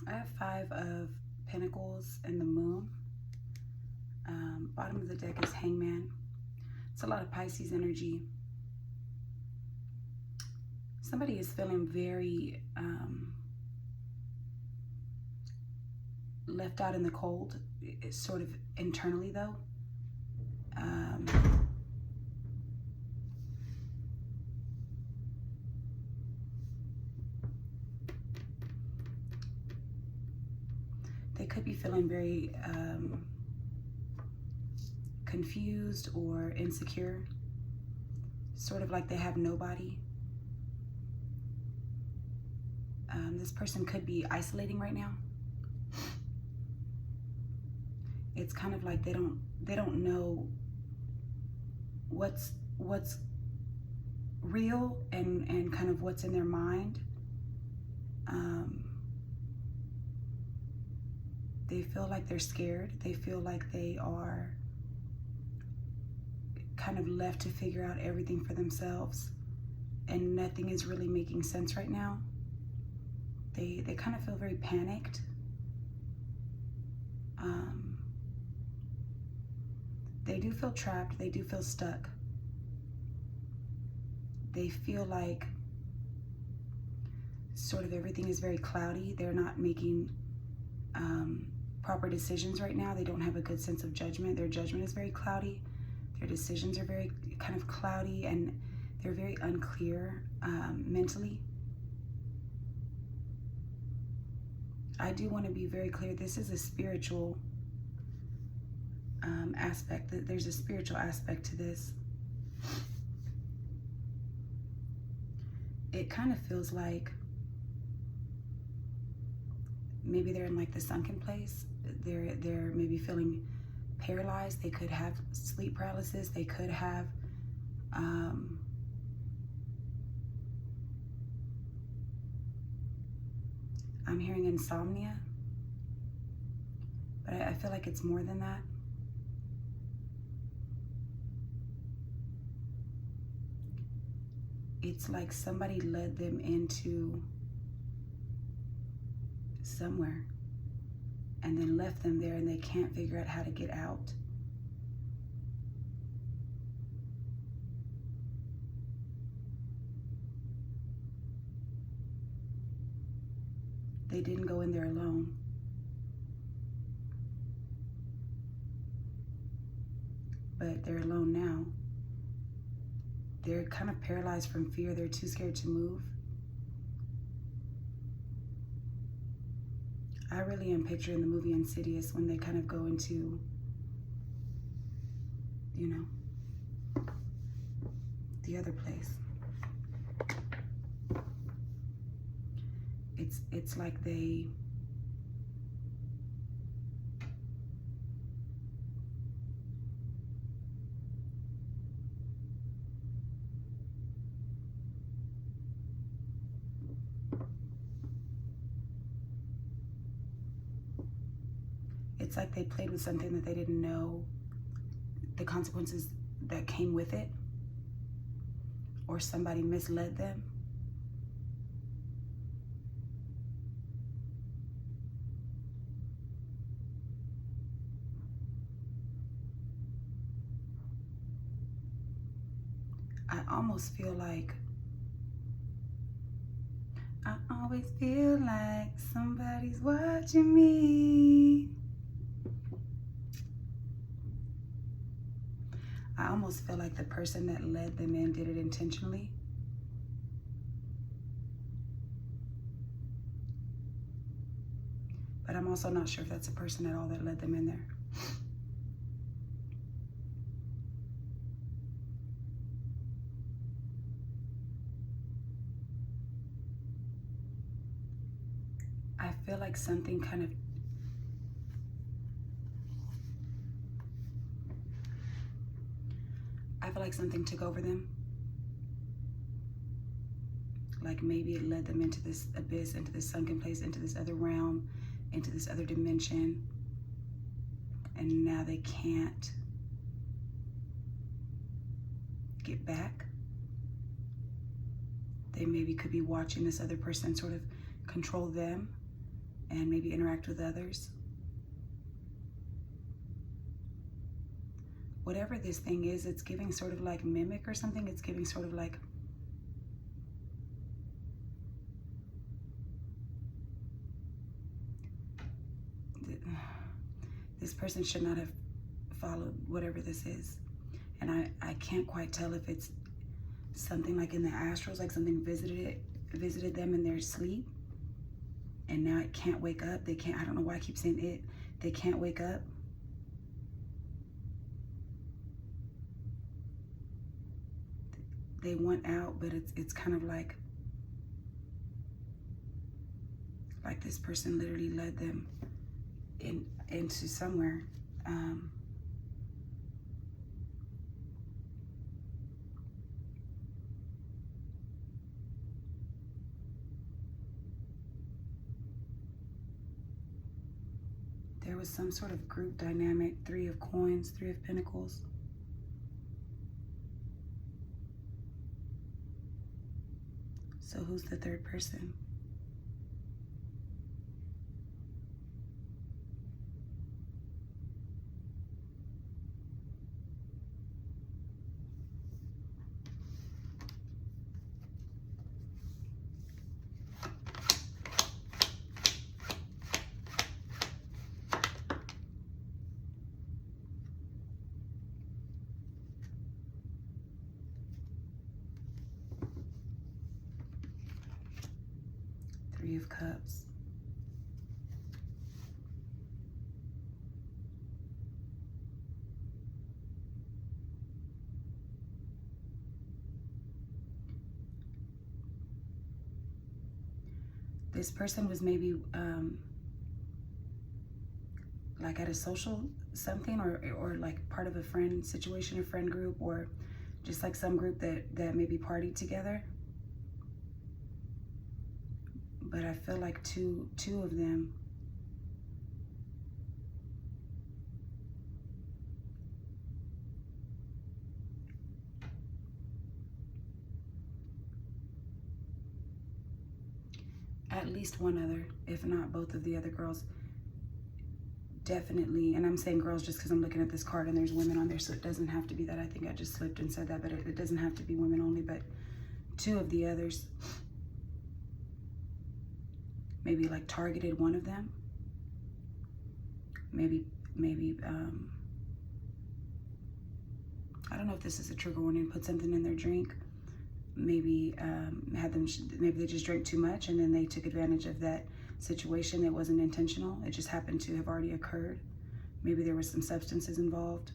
I have 5 of Pentacles and the Moon. Bottom of the deck is Hangman. It's a lot of Pisces energy. Somebody is feeling very left out in the cold. It's sort of internally though. They could be feeling very confused or insecure, sort of like they have nobody. This person could be isolating right now. It's kind of like they don't know what's real and kind of what's in their mind. They feel like they're scared. They feel like they are kind of left to figure out everything for themselves, and nothing is really making sense right now. They kind of feel very panicked. They do feel trapped. They do feel stuck. They feel like sort of everything is very cloudy. They're not making proper decisions right now. They don't have a good sense of judgment. Their judgment is very cloudy. Their decisions are very kind of cloudy, and they're very unclear mentally. I do want to be very clear. This is a spiritual aspect. There's a spiritual aspect to this. It kind of feels like maybe they're in like the sunken place. They're maybe feeling paralyzed. They could have sleep paralysis. They could have I'm hearing insomnia, but I feel like it's more than that. It's like somebody led them into somewhere and then left them there, and they can't figure out how to get out. They didn't go in there alone. But they're alone now. They're kind of paralyzed from fear. They're too scared to move. I really am picturing the movie Insidious when they kind of go into, you know, the other place. It's like they played with something that they didn't know the consequences that came with it, or somebody misled them. I almost feel like, I always feel like somebody's watching me. I almost feel like the person that led them in did it intentionally. But I'm also not sure if that's a person at all that led them in there. like something kind of, I feel like something took over them. Like maybe it led them into this abyss, into this sunken place, into this other realm, into this other dimension. And now they can't get back. They maybe could be watching this other person sort of control them and maybe interact with others. Whatever this thing is, it's giving sort of like mimic or something. It's giving sort of like, this person should not have followed whatever this is. And I can't quite tell if it's something like in the astrals, like something visited them in their sleep, and now it can't wake up. They can't, I don't know why I keep saying it. They can't wake up. They want out, but it's kind of like this person literally led them into somewhere. There was some sort of group dynamic, 3 of coins, 3 of pentacles. So who's the third person? Three of Cups. This person was maybe like at a social something, or like part of a friend situation, a friend group, or just like some group that maybe partied together. But I feel like two of them at least one other, if not both of the other girls, definitely, and I'm saying girls just because I'm looking at this card and there's women on there, so it doesn't have to be that. I think I just slipped and said that, but it doesn't have to be women only, but 2 of the others maybe like targeted one of them. Maybe I don't know if this is a trigger warning. Put something in their drink. Maybe had them. Maybe they just drank too much and then they took advantage of that situation. It wasn't intentional. It just happened to have already occurred. Maybe there was some substances involved.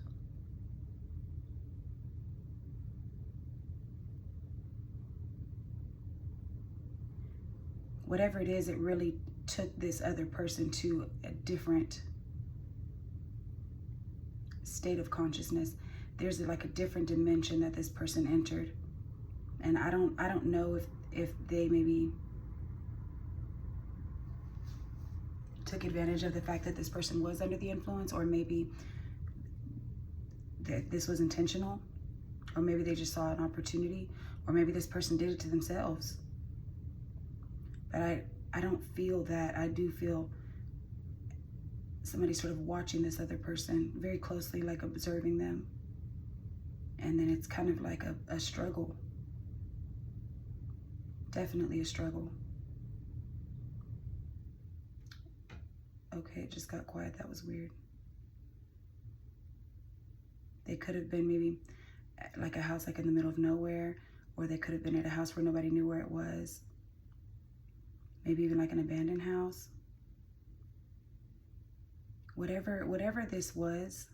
Whatever it is, it really took this other person to a different state of consciousness. There's like a different dimension that this person entered. And I don't know if they maybe took advantage of the fact that this person was under the influence, or maybe that this was intentional, or maybe they just saw an opportunity, or maybe this person did it to themselves. But I don't feel that. I do feel somebody sort of watching this other person very closely, like observing them. And then it's kind of like a struggle. Definitely a struggle. Okay, it just got quiet. That was weird. They could have been maybe like a house like in the middle of nowhere, or they could have been at a house where nobody knew where it was. Maybe even like an abandoned house. Whatever this was,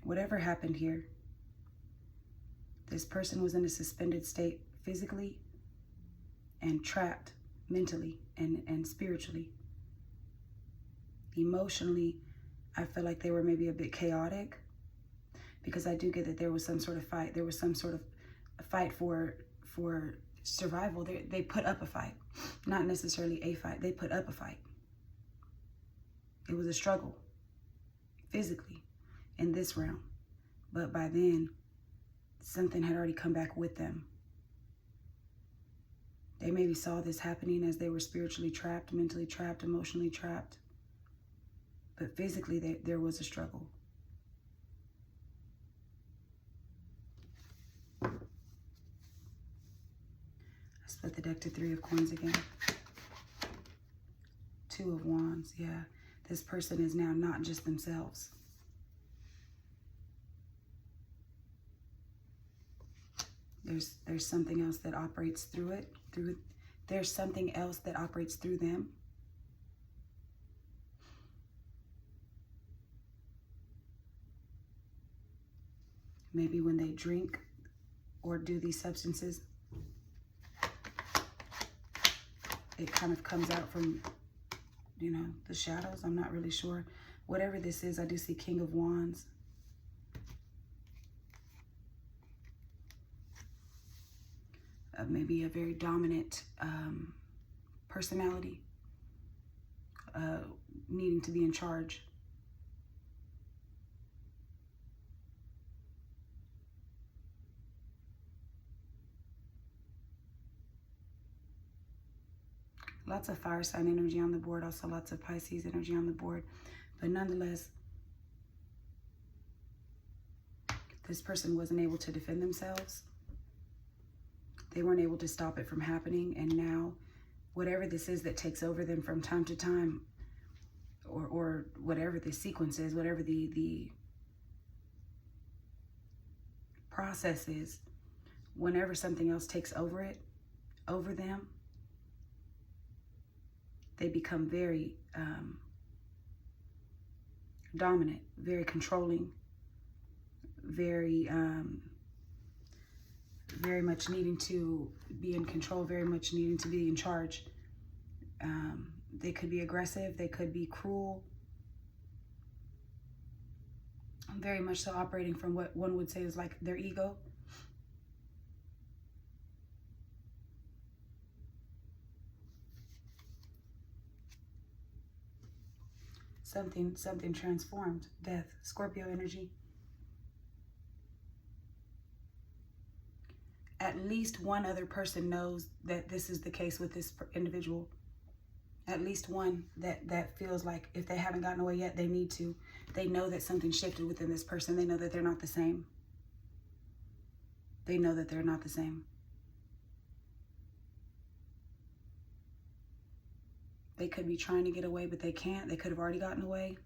whatever happened here, this person was in a suspended state physically and trapped mentally and spiritually. Emotionally, I feel like they were maybe a bit chaotic, because I do get that there was some sort of fight. There was some sort of a fight for survival. They put up a fight, not necessarily a fight. They put up a fight. It was a struggle physically in this realm, but by then something had already come back with them. They maybe saw this happening as they were spiritually trapped, mentally trapped, emotionally trapped, but physically there was a struggle. I split the deck to 3 of Coins again. 2 of Wands, yeah. This person is now not just themselves. There's something else that operates through it. There's something else that operates through them. Maybe when they drink or do these substances, it kind of comes out from, you know, the shadows. I'm not really sure. Whatever this is, I do see King of Wands. Maybe a very dominant personality, needing to be in charge. Lots of fire sign energy on the board, also lots of Pisces energy on the board. But nonetheless, this person wasn't able to defend themselves. They weren't able to stop it from happening. And now, whatever this is that takes over them from time to time, or whatever the sequence is, whatever the process is, whenever something else takes over them, they become very dominant, very controlling, very much needing to be in control, very much needing to be in charge. They could be aggressive, they could be cruel, very much so operating from what one would say is like their ego. Something transformed. Death. Scorpio energy. At least one other person knows that this is the case with this individual. At least one that feels like if they haven't gotten away yet, they need to. They know that something shifted within this person. They know that they're not the same. They know that they're not the same. They could be trying to get away, but they can't. They could have already gotten away.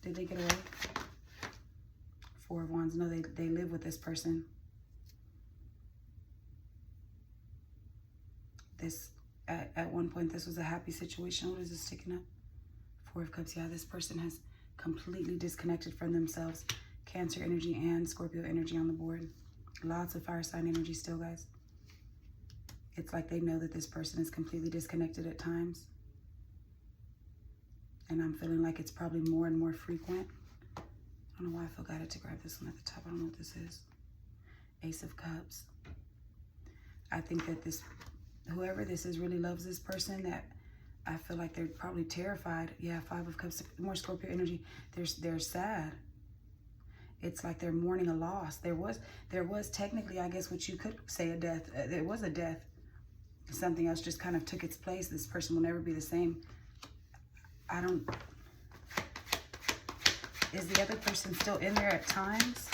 Did they get away? 4 of Wands. No, they live with this person. This, at one point, this was a happy situation. What is this sticking up? 4 of Cups. Yeah, this person has completely disconnected from themselves. Cancer energy and Scorpio energy on the board. Lots of fire sign energy still, guys. It's like they know that this person is completely disconnected at times. And I'm feeling like it's probably more and more frequent. I don't know why I feel guided to grab this one at the top. I don't know what this is. Ace of Cups. I think that whoever this is really loves this person, that I feel like they're probably terrified. Yeah, 5 of Cups, more Scorpio energy. They're sad. It's like they're mourning a loss. There was technically, I guess what you could say, a death. There was a death. Something else just kind of took its place. This person will never be the same. Is the other person still in there at times?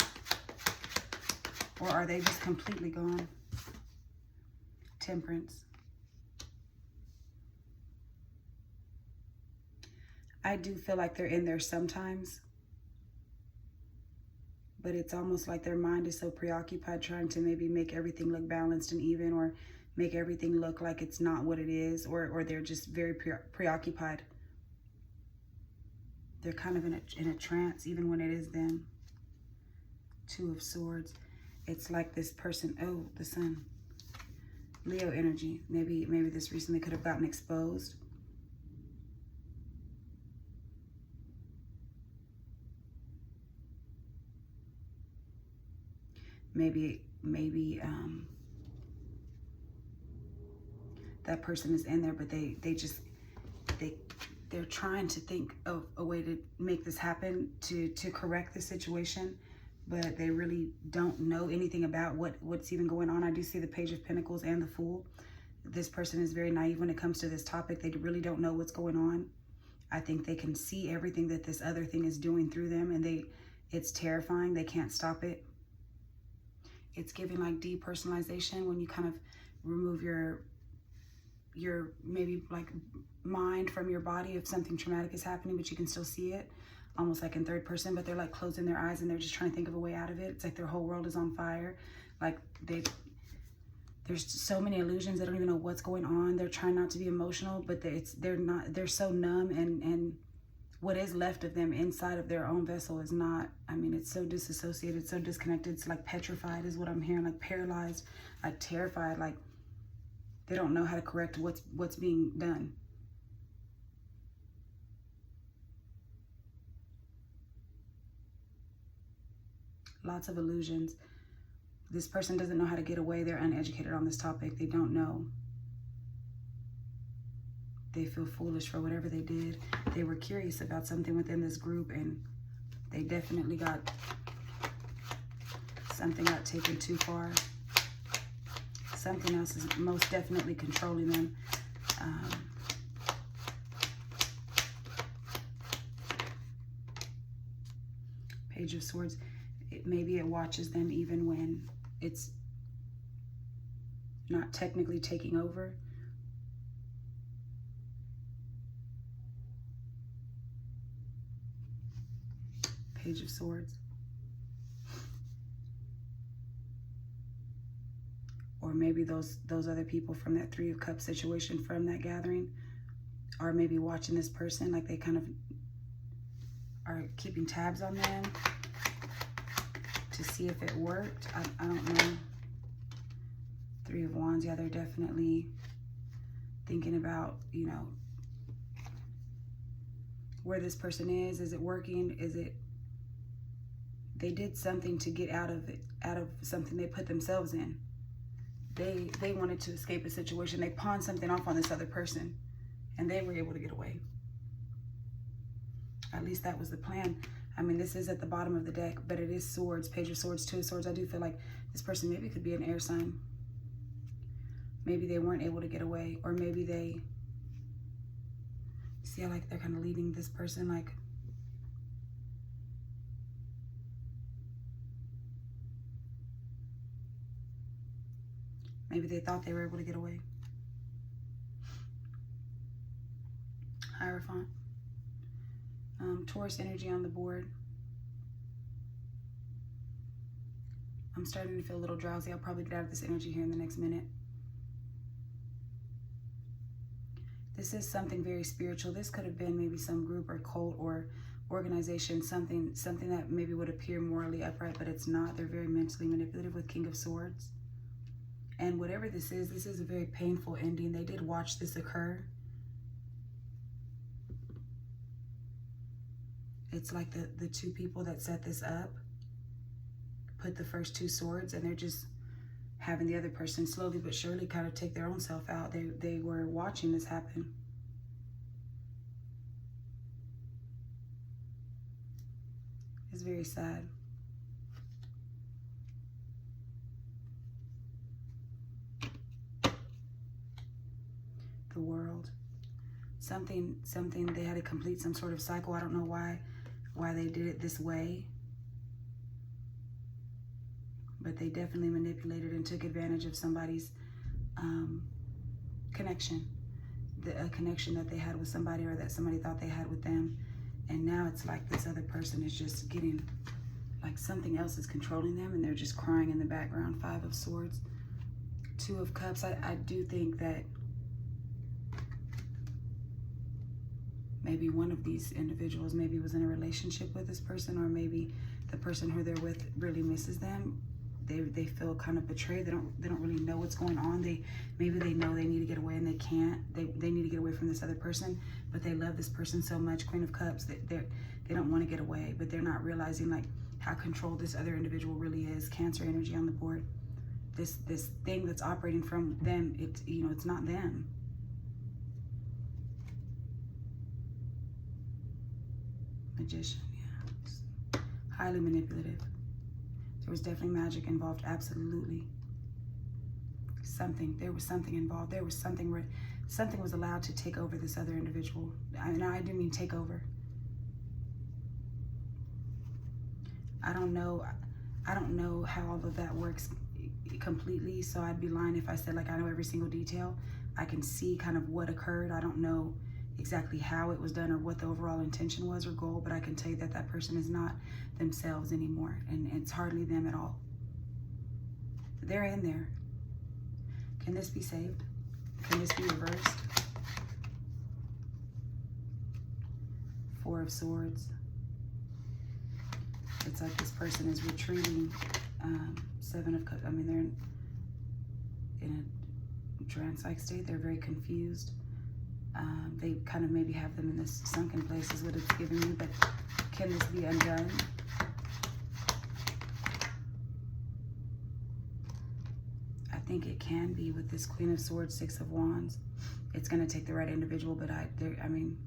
Or are they just completely gone? Temperance. I do feel like they're in there sometimes. But it's almost like their mind is so preoccupied trying to maybe make everything look balanced and even, or make everything look like it's not what it is, or they're just very preoccupied. They're kind of in a trance even when it is them. 2 of Swords. It's like this person, oh, the sun. Leo energy. Maybe this recently could have gotten exposed. Maybe that person is in there, but they're trying to think of a way to make this happen, to correct the situation, but they really don't know anything about what's even going on. I do see the Page of Pentacles and the Fool. This person is very naive when it comes to this topic. They really don't know what's going on. I think they can see everything that this other thing is doing through them, and it's terrifying. They can't stop it. It's giving like depersonalization, when you kind of remove your maybe like mind from your body if something traumatic is happening, but you can still see it, almost like in third person, but they're like closing their eyes and they're just trying to think of a way out of it. It's like their whole world is on fire. Like there's so many illusions. They don't even know what's going on. They're trying not to be emotional, but they're so numb, and what is left of them inside of their own vessel is not, I mean, it's so disassociated, so disconnected. It's like petrified is what I'm hearing, like paralyzed, like terrified, like they don't know how to correct what's being done. Lots of illusions. This person doesn't know how to get away. They're uneducated on this topic. They don't know. They feel foolish for whatever they did. They were curious about something within this group, and they definitely something got taken too far. Something else is most definitely controlling them. Page of Swords. Maybe it watches them even when it's not technically taking over. Page of Swords. Or maybe those other people from that Three of Cups situation, from that gathering, are maybe watching this person, like they kind of are keeping tabs on them to see if it worked. I don't know. Three of Wands. Yeah, they're definitely thinking about, you know, where this person is. Is it working? Is it, they did something to get out of it, out of something they put themselves in. They wanted to escape a situation. They pawned something off on this other person, and they were able to get away. At least that was the plan. I mean, this is at the bottom of the deck, but it is Swords, Page of Swords, Two of Swords. I do feel like this person maybe could be an air sign. Maybe they weren't able to get away, or maybe they, see how like they're kind of leading this person, like, maybe they thought they were able to get away. Hierophant. Taurus energy on the board. I'm starting to feel a little drowsy. I'll probably get out of this energy here in the next minute. This is something very spiritual. This could have been maybe some group or cult or organization, something that maybe would appear morally upright, but it's not. They're very mentally manipulative with King of Swords. And whatever this is a very painful ending. They did watch this occur. It's like the two people that set this up put the first two swords, and they're just having the other person slowly but surely kind of take their own self out. They were watching this happen. It's very sad. The World. Something they had to complete some sort of cycle. I don't know why they did it this way, but they definitely manipulated and took advantage of somebody's connection, a connection that they had with somebody, or that somebody thought they had with them. And now it's like this other person is just getting, like something else is controlling them, and they're just crying in the background. Five of Swords, Two of Cups. I do think that maybe one of these individuals maybe was in a relationship with this person, or maybe the person who they're with really misses them. they feel kind of betrayed. They don't really know what's going on. Maybe they know they need to get away and they can't. They need to get away from this other person, but they love this person so much. Queen of Cups, they don't want to get away, but they're not realizing like how controlled this other individual really is. Cancer energy on the board. This thing that's operating from them, it's not them. Magician, yeah. Highly manipulative. There was definitely magic involved, absolutely. There was something involved. There was something where something was allowed to take over this other individual. And I do mean take over. I don't know how all of that works completely, so I'd be lying if I said like I know every single detail. I can see kind of what occurred. I don't know exactly how it was done or what the overall intention was or goal, but I can tell you that that person is not themselves anymore, and it's hardly them at all. They're in there. Can this be saved? Can this be reversed? Four of Swords. It's like this person is retreating. Seven of Cups. I mean, they're in a trance-like state. They're very confused. They kind of maybe have them in this sunken place is what it's giving me, but can this be undone? I think it can be with this Queen of Swords, Six of Wands. It's going to take the right individual, but I mean,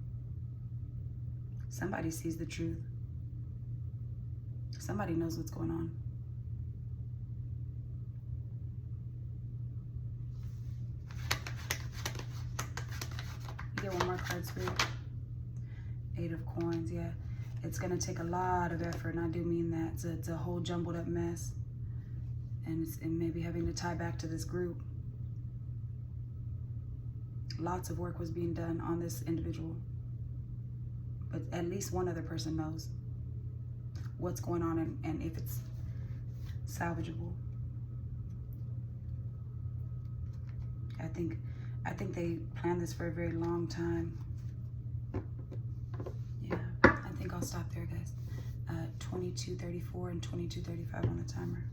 somebody sees the truth. Somebody knows what's going on. Get one more card, Spirit. Eight of Coins, yeah. It's going to take a lot of effort, and I do mean that. It's a whole jumbled up mess. And it's maybe having to tie back to this group. Lots of work was being done on this individual. But at least one other person knows what's going on and if it's salvageable. I think they planned this for a very long time. Yeah, I think I'll stop there, guys. 22:34 and 22:35 on the timer.